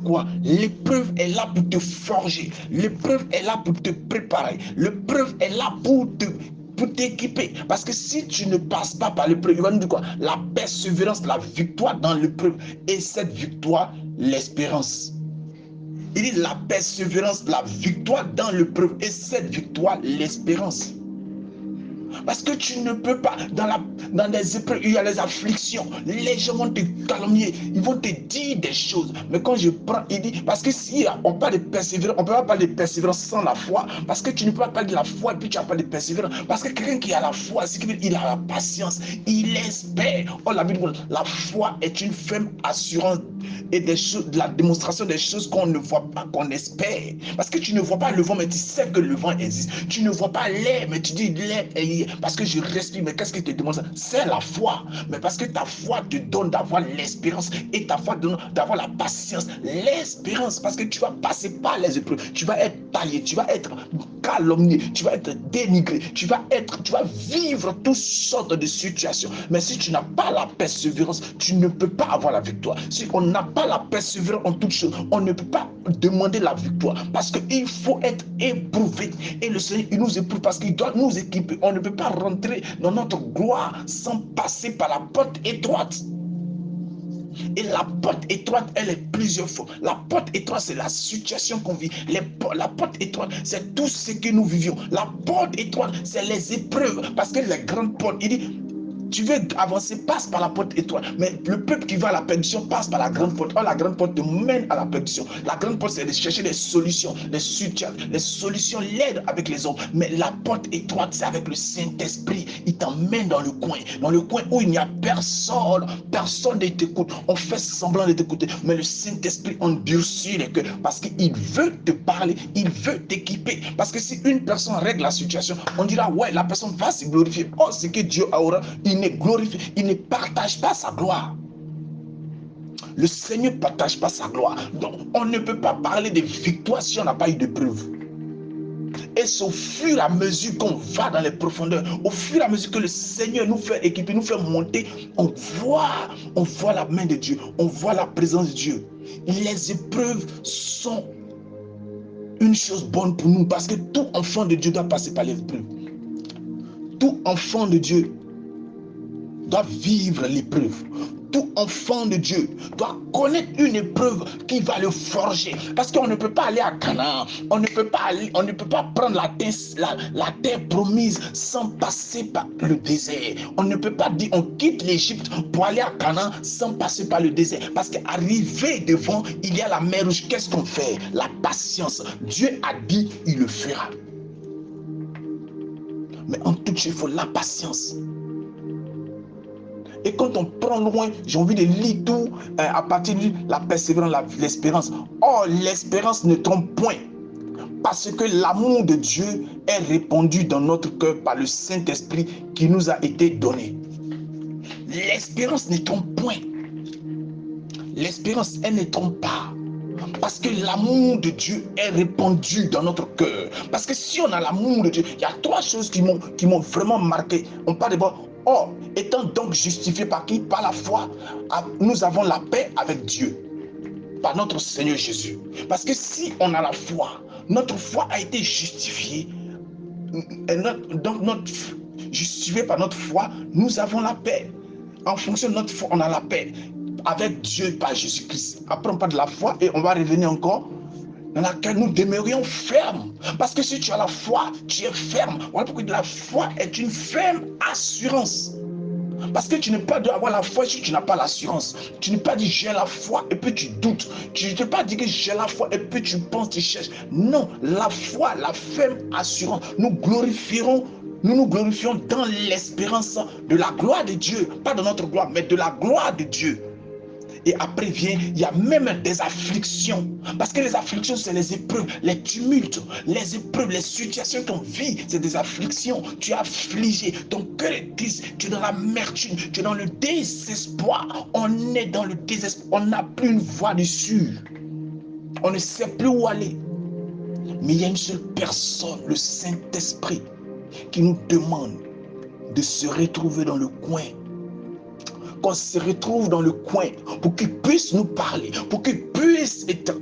quoi? L'épreuve est là pour te forger. L'épreuve est là pour te préparer. L'épreuve est là pour t'équiper. Parce que si tu ne passes pas par l'épreuve, il va nous dire quoi? La persévérance, la victoire dans l'épreuve. Et cette victoire, l'espérance. Il dit la persévérance, la victoire dans l'épreuve. Et cette victoire, l'espérance. Parce que tu ne peux pas, dans les épreuves, il y a les afflictions. Les gens vont te calomnier, ils vont te dire des choses. Mais quand je prends, il dit, parce que si on parle de persévérance, on ne peut pas parler de persévérance sans la foi. Parce que tu ne peux pas parler de la foi et puis tu n'as pas de persévérance. Parce que quelqu'un qui a la foi, c'est qu'il a la patience, il espère. Oh, la Bible, la foi est une ferme assurance et des choses, de la démonstration des choses qu'on ne voit pas, qu'on espère. Parce que tu ne vois pas le vent, mais tu sais que le vent existe. Tu ne vois pas l'air, mais tu dis l'air est parce que je respire. Mais qu'est-ce qui te demande ça? C'est la foi. Mais parce que ta foi te donne d'avoir l'espérance et ta foi te donne d'avoir la patience, l'espérance. Parce que tu vas passer par les épreuves, tu vas être taillé, tu vas être calomnié, tu vas être dénigré, tu vas vivre toutes sortes de situations. Mais si tu n'as pas la persévérance, tu ne peux pas avoir la victoire. Si on n'a pas la persévérance en toutes choses, on ne peut pas demander la victoire. Parce qu'il faut être éprouvé. Et le Seigneur, il nous éprouve parce qu'il doit nous équiper. On ne peut pas rentrer dans notre gloire sans passer par la porte étroite. Et la porte étroite, elle est plusieurs fois. La porte étroite, c'est la situation qu'on vit. La porte étroite, c'est tout ce que nous vivions. La porte étroite, c'est les épreuves. Parce que les grandes portes, il dit, tu veux avancer, passe par la porte étroite. Mais le peuple qui va à la perdition passe par la grande porte. Oh, la grande porte te mène à la perdition. La grande porte, c'est de chercher des solutions, des solutions laides avec les hommes. Mais la porte étroite, c'est avec le Saint-Esprit. Il t'emmène dans le coin où il n'y a personne. Personne ne t'écoute. On fait semblant de t'écouter. Mais le Saint-Esprit endurcit les cœurs parce qu'il veut te parler, il veut t'équiper. Parce que si une personne règle la situation, on dira, ouais, la personne va se glorifier. Oh, c'est que Dieu aura, il ne glorifie, il ne partage pas sa gloire. Le Seigneur ne partage pas sa gloire. Donc, on ne peut pas parler de victoire si on n'a pas eu de preuve. Et c'est au fur et à mesure qu'on va dans les profondeurs, au fur et à mesure que le Seigneur nous fait équiper, nous fait monter, on voit la main de Dieu, on voit la présence de Dieu. Les épreuves sont une chose bonne pour nous parce que tout enfant de Dieu doit passer par l'épreuve. Tout enfant de Dieu doit vivre l'épreuve. Tout enfant de Dieu doit connaître une épreuve qui va le forger. Parce qu'on ne peut pas aller à Canaan. On ne peut pas prendre la terre promise sans passer par le désert. On ne peut pas dire on quitte l'Égypte pour aller à Canaan sans passer par le désert. Parce qu'arrivé devant, il y a la mer rouge. Qu'est-ce qu'on fait? La patience. Dieu a dit, il le fera. Mais en tout cas, il faut la patience. Et quand on prend loin, j'ai envie de lire tout à partir de la persévérance, l'espérance. Or, l'espérance ne trompe point. Parce que l'amour de Dieu est répandu dans notre cœur par le Saint-Esprit qui nous a été donné. L'espérance ne trompe point. L'espérance, elle ne trompe pas. Parce que l'amour de Dieu est répandu dans notre cœur. Parce que si on a l'amour de Dieu, il y a trois choses qui m'ont vraiment marqué. On parle d'abord, oh, étant donc justifié par qui? Par la foi, nous avons la paix avec Dieu. Par notre Seigneur Jésus. Parce que si on a la foi, notre foi a été justifiée. Donc, justifié par notre foi, nous avons la paix. En fonction de notre foi, on a la paix avec Dieu par Jésus-Christ. Après, on parle de la foi et on va revenir encore dans laquelle nous demeurions fermes. Parce que si tu as la foi, tu es ferme. Voilà pourquoi la foi est une ferme assurance. Parce que tu ne peux pas avoir la foi si tu n'as pas l'assurance. Tu ne peux pas dire j'ai la foi et puis tu doutes. Tu ne peux pas dire que j'ai la foi et puis tu penses, tu cherches. Non, la foi, la ferme assurance. Nous nous glorifions dans l'espérance de la gloire de Dieu. Pas de notre gloire, mais de la gloire de Dieu. Et après vient, il y a même des afflictions. Parce que les afflictions, c'est les épreuves, les tumultes, les épreuves, les situations qu'on vit, c'est des afflictions. Tu es affligé, ton cœur est triste, tu es dans l'amertume, tu es dans le désespoir. On est dans le désespoir, on n'a plus une voie d'issue. On ne sait plus où aller. Mais il y a une seule personne, le Saint-Esprit, qui nous demande de se retrouver dans le coin qu'on se retrouve dans le coin, pour qu'il puisse nous parler, pour qu'il puisse être...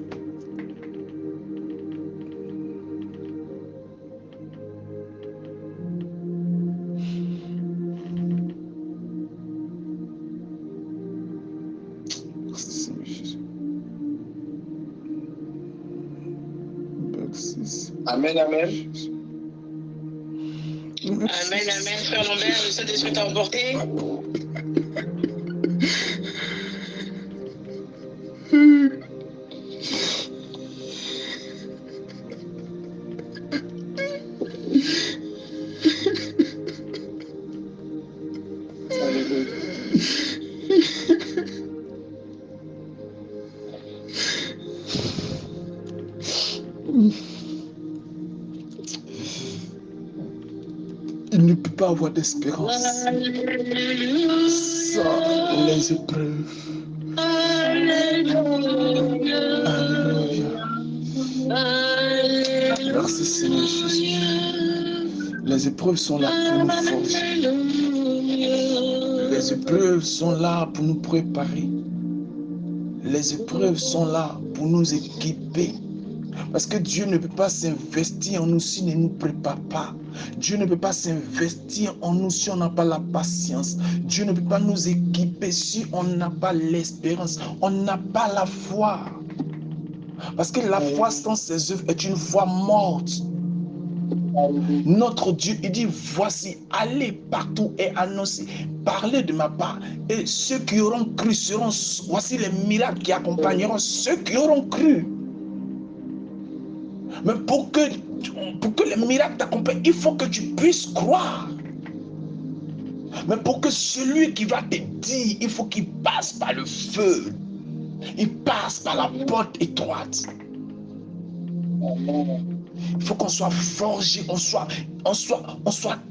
Amen, amen. Amen, amen, frère Lambert, le Saint-Esprit t'a emporté. Il ne peut pas avoir d'espérance sans les épreuves. Alléluia. Merci Seigneur Jésus. Les épreuves sont là pour nous forger. Les épreuves sont là pour nous préparer. Les épreuves sont là pour nous équiper. Parce que Dieu ne peut pas s'investir en nous s'il ne nous prépare pas. Dieu ne peut pas s'investir en nous si on n'a pas la patience. Dieu ne peut pas nous équiper si on n'a pas l'espérance. On n'a pas la foi. Parce que la foi sans ses œuvres est une foi morte. Notre Dieu, il dit, voici, allez partout et annoncez, parlez de ma part. Et ceux qui auront cru seront, voici les miracles qui accompagneront ceux qui auront cru. Mais pour que les miracles t'accompagnent, il faut que tu puisses croire. Mais pour que celui qui va te dire, il faut qu'il passe par le feu. Il passe par la porte étroite. Il faut qu'on soit forgé, on soit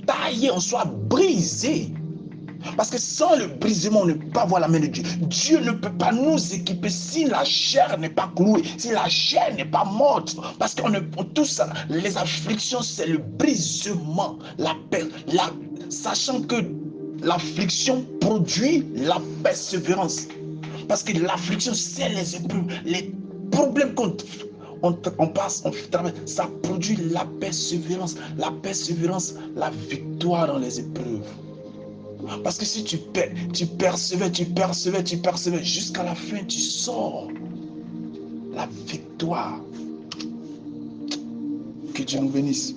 taillé, on soit brisé. Parce que sans le brisement, on ne peut pas voir la main de Dieu. Dieu ne peut pas nous équiper si la chair n'est pas clouée, si la chair n'est pas morte. Parce qu'on tout ça, les afflictions, c'est le brisement, sachant que l'affliction produit la persévérance. Parce que l'affliction, c'est les épreuves, les problèmes on passe, on travaille, ça produit la persévérance, la victoire dans les épreuves. Parce que si tu persévères, jusqu'à la fin, tu sors la victoire. Que Dieu nous bénisse.